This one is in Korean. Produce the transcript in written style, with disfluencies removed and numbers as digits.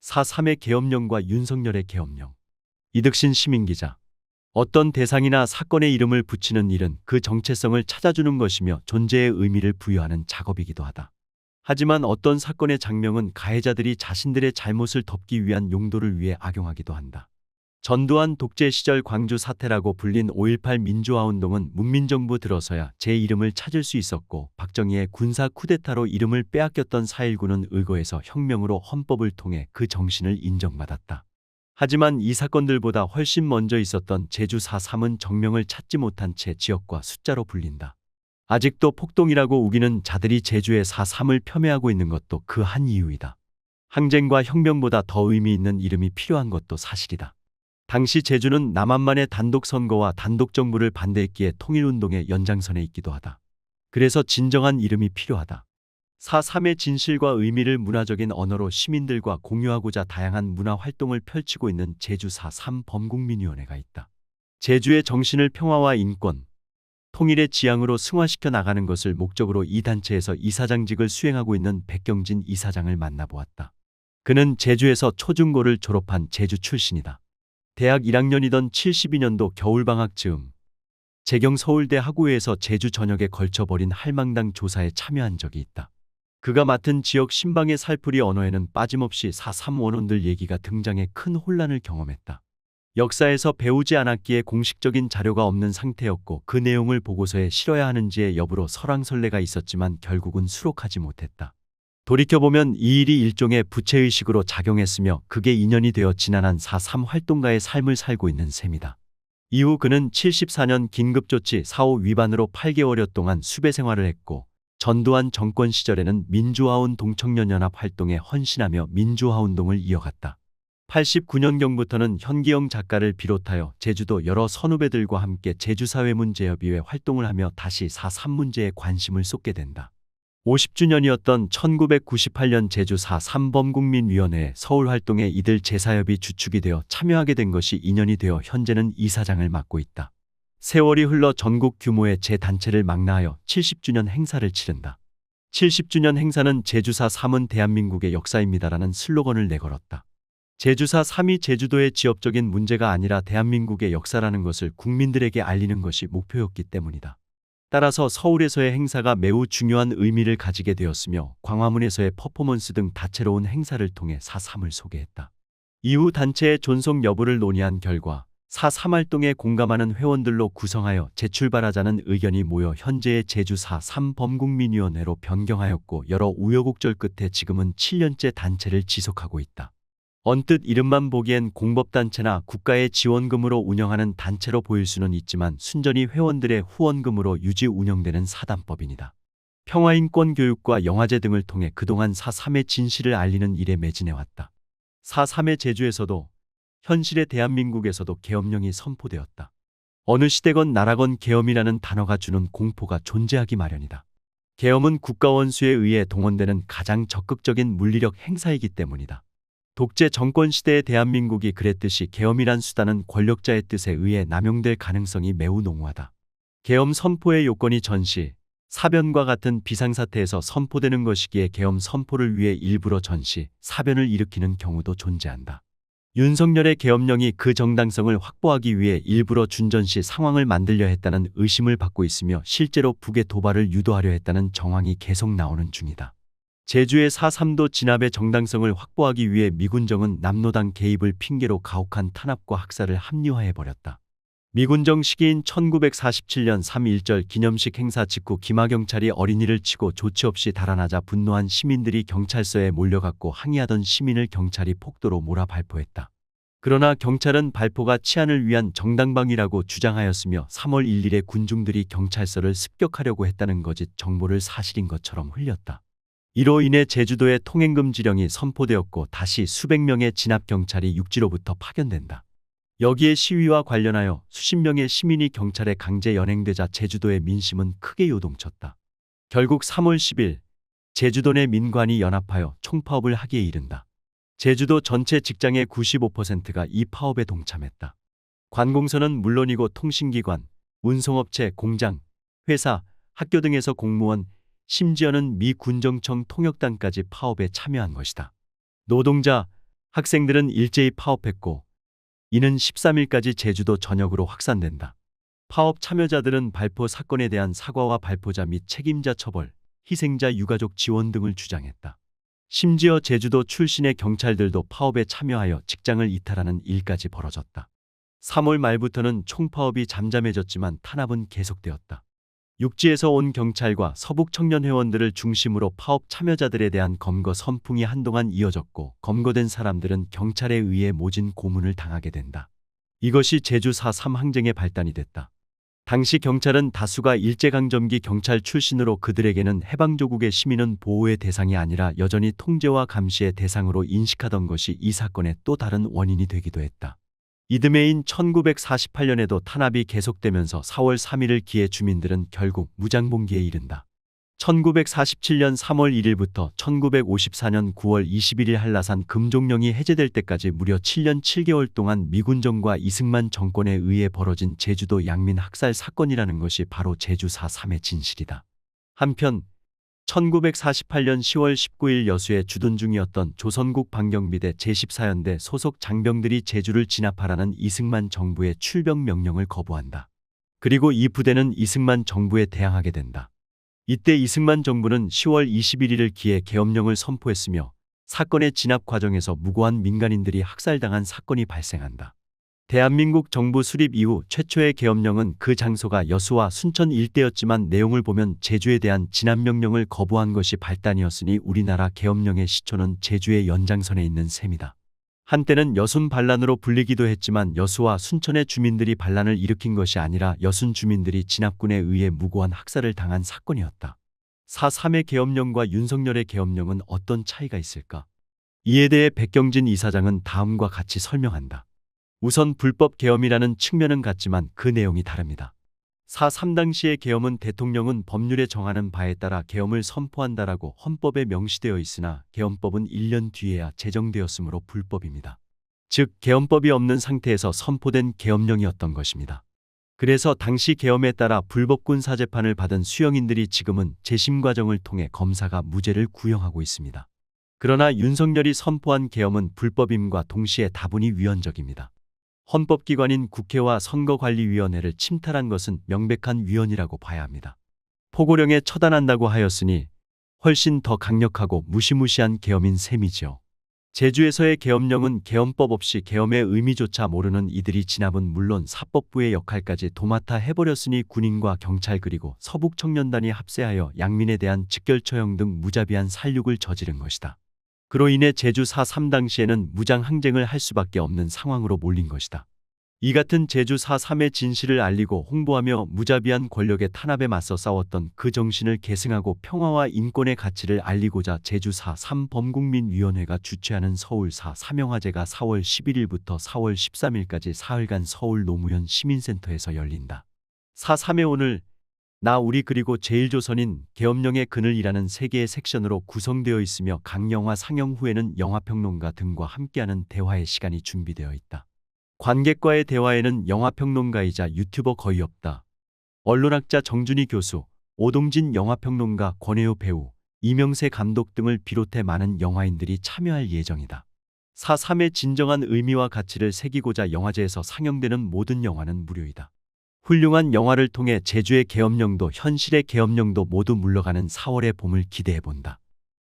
4.3의 계엄령과 윤석열의 계엄령. 이득신 시민기자. 어떤 대상이나 사건의 이름을 붙이는 일은 그 정체성을 찾아주는 것이며 존재의 의미를 부여하는 작업이기도 하다. 하지만 어떤 사건의 장명은 가해자들이 자신들의 잘못을 덮기 위한 용도를 위해 악용하기도 한다. 전두환 독재 시절 광주 사태라고 불린 5.18 민주화운동은 문민정부 들어서야 제 이름을 찾을 수 있었고, 박정희의 군사 쿠데타로 이름을 빼앗겼던 4.19는 의거해서 혁명으로 헌법을 통해 그 정신을 인정받았다. 하지만 이 사건들보다 훨씬 먼저 있었던 제주 4.3은 정명을 찾지 못한 채 지역과 숫자로 불린다. 아직도 폭동이라고 우기는 자들이 제주의 4.3을 폄훼하고 있는 것도 그 한 이유이다. 항쟁과 혁명보다 더 의미 있는 이름이 필요한 것도 사실이다. 당시 제주는 남한만의 단독선거와 단독정부를 반대했기에 통일운동의 연장선에 있기도 하다. 그래서 진정한 이름이 필요하다. 4.3의 진실과 의미를 문화적인 언어로 시민들과 공유하고자 다양한 문화활동을 펼치고 있는 제주 4.3 범국민위원회가 있다. 제주의 정신을 평화와 인권, 통일의 지향으로 승화시켜 나가는 것을 목적으로 이 단체에서 이사장직을 수행하고 있는 백경진 이사장을 만나보았다. 그는 제주에서 초중고를 졸업한 제주 출신이다. 대학 1학년이던 72년도 겨울방학 즈음 재경 서울대 학우회에서 제주 전역에 걸쳐 벌인 할망당 조사에 참여한 적이 있다. 그가 맡은 지역 신방의 살풀이 언어에는 빠짐없이 4.3 원혼들 얘기가 등장해 큰 혼란을 경험했다. 역사에서 배우지 않았기에 공식적인 자료가 없는 상태였고, 그 내용을 보고서에 실어야 하는지의 여부로 설왕설래가 있었지만 결국은 수록하지 못했다. 돌이켜보면 이 일이 일종의 부채의식으로 작용했으며 그게 인연이 되어 지난한 4.3 활동가의 삶을 살고 있는 셈이다. 이후 그는 74년 긴급조치 4.5 위반으로 8개월여 동안 수배 생활을 했고, 전두환 정권 시절에는 민주화운동 청년연합 활동에 헌신하며 민주화운동을 이어갔다. 89년경부터는 현기영 작가를 비롯하여 제주도 여러 선후배들과 함께 제주사회문제협의회 활동을 하며 다시 4.3 문제에 관심을 쏟게 된다. 50주년이었던 1998년 제주 4.3 범국민위원회 서울활동에 이들 제사협이 주축이 되어 참여하게 된 것이 인연이 되어 현재는 이사장을 맡고 있다. 세월이 흘러 전국 규모의 제단체를 망라하여 70주년 행사를 치른다. 70주년 행사는 제주사 3은 대한민국의 역사입니다라는 슬로건을 내걸었다. 제주사 3이 제주도의 지역적인 문제가 아니라 대한민국의 역사라는 것을 국민들에게 알리는 것이 목표였기 때문이다. 따라서 서울에서의 행사가 매우 중요한 의미를 가지게 되었으며, 광화문에서의 퍼포먼스 등 다채로운 행사를 통해 4.3을 소개했다. 이후 단체의 존속 여부를 논의한 결과 4.3 활동에 공감하는 회원들로 구성하여 재출발하자는 의견이 모여 현재의 제주 4.3 범국민위원회로 변경하였고, 여러 우여곡절 끝에 지금은 7년째 단체를 지속하고 있다. 언뜻 이름만 보기엔 공법단체나 국가의 지원금으로 운영하는 단체로 보일 수는 있지만 순전히 회원들의 후원금으로 유지 운영되는 사단법인이다. 평화인권 교육과 영화제 등을 통해 그동안 4.3의 진실을 알리는 일에 매진해왔다. 4.3의 제주에서도 현실의 대한민국에서도 계엄령이 선포되었다. 어느 시대건 나라건 계엄이라는 단어가 주는 공포가 존재하기 마련이다. 계엄은 국가원수에 의해 동원되는 가장 적극적인 물리력 행사이기 때문이다. 독재 정권 시대의 대한민국이 그랬듯이 계엄이란 수단은 권력자의 뜻에 의해 남용될 가능성이 매우 농후하다. 계엄 선포의 요건이 전시, 사변과 같은 비상사태에서 선포되는 것이기에 계엄 선포를 위해 일부러 전시, 사변을 일으키는 경우도 존재한다. 윤석열의 계엄령이 그 정당성을 확보하기 위해 일부러 준전시 상황을 만들려 했다는 의심을 받고 있으며, 실제로 북의 도발을 유도하려 했다는 정황이 계속 나오는 중이다. 제주의 4.3도 진압의 정당성을 확보하기 위해 미군정은 남로당 개입을 핑계로 가혹한 탄압과 학살을 합리화해버렸다. 미군정 시기인 1947년 3.1절 기념식 행사 직후 기마경찰이 어린이를 치고 조치 없이 달아나자 분노한 시민들이 경찰서에 몰려갔고, 항의하던 시민을 경찰이 폭도로 몰아 발포했다. 그러나 경찰은 발포가 치안을 위한 정당방위라고 주장하였으며 3월 1일에 군중들이 경찰서를 습격하려고 했다는 거짓 정보를 사실인 것처럼 흘렸다. 이로 인해 제주도에 통행금지령이 선포되었고, 다시 수백 명의 진압경찰이 육지로부터 파견된다. 여기에 시위와 관련하여 수십 명의 시민이 경찰에 강제 연행되자 제주도의 민심은 크게 요동쳤다. 결국 3월 10일 제주도 내 민관이 연합하여 총파업을 하기에 이른다. 제주도 전체 직장의 95%가 이 파업에 동참했다. 관공서는 물론이고 통신기관, 운송업체, 공장, 회사, 학교 등에서 공무원, 심지어는 미 군정청 통역단까지 파업에 참여한 것이다. 노동자, 학생들은 일제히 파업했고 이는 13일까지 제주도 전역으로 확산된다. 파업 참여자들은 발포 사건에 대한 사과와 발포자 및 책임자 처벌, 희생자 유가족 지원 등을 주장했다. 심지어 제주도 출신의 경찰들도 파업에 참여하여 직장을 이탈하는 일까지 벌어졌다. 3월 말부터는 총파업이 잠잠해졌지만 탄압은 계속되었다. 육지에서 온 경찰과 서북 청년회원들을 중심으로 파업 참여자들에 대한 검거 선풍이 한동안 이어졌고 검거된 사람들은 경찰에 의해 모진 고문을 당하게 된다. 이것이 제주 4.3 항쟁의 발단이 됐다. 당시 경찰은 다수가 일제강점기 경찰 출신으로 그들에게는 해방조국의 시민은 보호의 대상이 아니라 여전히 통제와 감시의 대상으로 인식하던 것이 이 사건의 또 다른 원인이 되기도 했다. 이듬해인 1948년에도 탄압이 계속되면서 4월 3일을 기해 주민들은 결국 무장봉기에 이른다. 1947년 3월 1일부터 1954년 9월 21일 한라산 금종령이 해제될 때까지 무려 7년 7개월 동안 미군정과 이승만 정권에 의해 벌어진 제주도 양민 학살 사건이라는 것이 바로 제주 4.3의 진실이다. 한편 1948년 10월 19일 여수에 주둔 중이었던 조선국 방경비대 제14연대 소속 장병들이 제주를 진압하라는 이승만 정부의 출병 명령을 거부한다. 그리고 이 부대는 이승만 정부에 대항하게 된다. 이때 이승만 정부는 10월 21일을 기해 계엄령을 선포했으며 사건의 진압 과정에서 무고한 민간인들이 학살당한 사건이 발생한다. 대한민국 정부 수립 이후 최초의 계엄령은 그 장소가 여수와 순천 일대였지만 내용을 보면 제주에 대한 진압명령을 거부한 것이 발단이었으니 우리나라 계엄령의 시초는 제주의 연장선에 있는 셈이다. 한때는 여순 반란으로 불리기도 했지만 여수와 순천의 주민들이 반란을 일으킨 것이 아니라 여순 주민들이 진압군에 의해 무고한 학살을 당한 사건이었다. 4.3의 계엄령과 윤석열의 계엄령은 어떤 차이가 있을까? 이에 대해 백경진 이사장은 다음과 같이 설명한다. 우선 불법 계엄이라는 측면은 같지만 그 내용이 다릅니다. 4.3 당시의 계엄은 대통령은 법률에 정하는 바에 따라 계엄을 선포한다라고 헌법에 명시되어 있으나 계엄법은 1년 뒤에야 제정되었으므로 불법입니다. 즉 계엄법이 없는 상태에서 선포된 계엄령이었던 것입니다. 그래서 당시 계엄에 따라 불법군 사재판을 받은 수용인들이 지금은 재심 과정을 통해 검사가 무죄를 구형하고 있습니다. 그러나 윤석열이 선포한 계엄은 불법임과 동시에 다분히 위헌적입니다. 헌법기관인 국회와 선거관리위원회를 침탈한 것은 명백한 위헌이라고 봐야 합니다. 포고령에 처단한다고 하였으니 훨씬 더 강력하고 무시무시한 계엄인 셈이지요. 제주에서의 계엄령은 계엄법 없이 계엄의 의미조차 모르는 이들이 진압은 물론 사법부의 역할까지 도맡아 해버렸으니 군인과 경찰 그리고 서북 청년단이 합세하여 양민에 대한 직결처형 등 무자비한 살육을 저지른 것이다. 그로 인해 제주 4.3 당시에는 무장항쟁을 할 수밖에 없는 상황으로 몰린 것이다. 이 같은 제주 4.3의 진실을 알리고 홍보하며 무자비한 권력의 탄압에 맞서 싸웠던 그 정신을 계승하고 평화와 인권의 가치를 알리고자 제주 4.3 범국민위원회가 주최하는 서울 4.3영화제가 4월 11일부터 4월 13일까지 사흘간 서울 노무현 시민센터에서 열린다. 4.3의 오늘 나 우리 그리고 제일조선인 계엄령의 그늘이라는 세 개의 섹션으로 구성되어 있으며 각 영화 상영 후에는 영화평론가 등과 함께하는 대화의 시간이 준비되어 있다. 관객과의 대화에는 영화평론가이자 유튜버 거의 없다. 언론학자 정준희 교수, 오동진 영화평론가, 권혜요 배우, 이명세 감독 등을 비롯해 많은 영화인들이 참여할 예정이다. 4.3의 진정한 의미와 가치를 새기고자 영화제에서 상영되는 모든 영화는 무료이다. 훌륭한 영화를 통해 제주의 계엄령도 현실의 계엄령도 모두 물러가는 4월의 봄을 기대해본다.